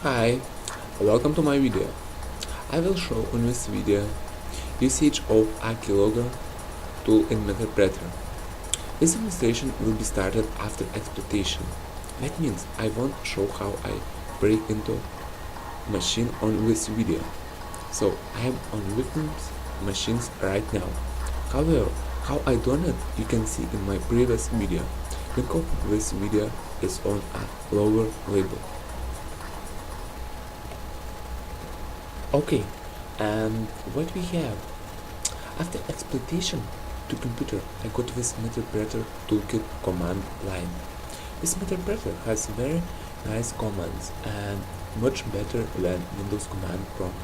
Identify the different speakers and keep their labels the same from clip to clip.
Speaker 1: Hi, welcome to my video. I will show in this video usage of a keylogger tool in Meterpreter. This demonstration will be started after exploitation. That means I won't show how I break into machine on this video. So I am on victims machines right now. However, how I done it you can see in my previous video. Link of this video is on a lower label. Okay, and what we have after exploitation to computer, I got this Meterpreter toolkit command line. This Meterpreter has very nice commands and much better than Windows command prompt.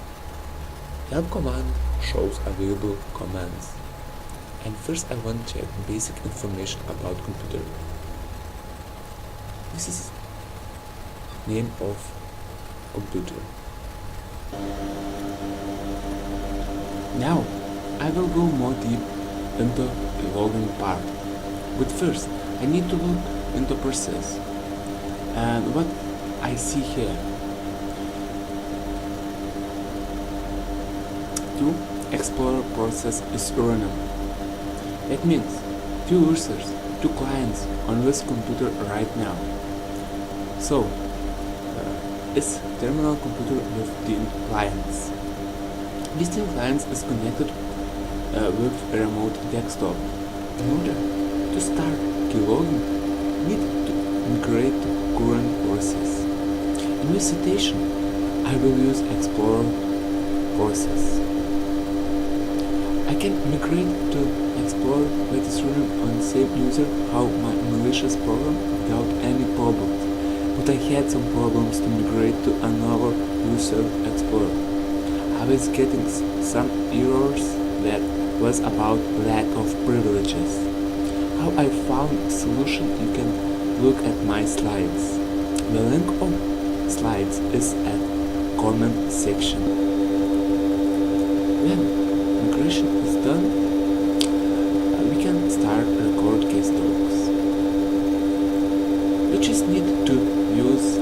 Speaker 1: Help command shows available commands. And first I want to check basic information about computer. This is name of computer. Now I will go more deep into the logging part. But first I need to look into process and what I see here. Two Explorer process is running. That means two users, two clients on this computer right now. So it's terminal computer with 10 clients. These 10 clients is connected with a remote desktop. In order to start keylogging, need to migrate to current process. In this citation, I will use Explorer process. I can migrate to Explorer that is running on same user how my malicious program without any problems. But I had some problems to migrate to another user Explorer. I was getting some errors that was about lack of privileges. How I found a solution you can look at my slides. The link of slides is at comment section. When migration is done, we can start record case talks. We just need to use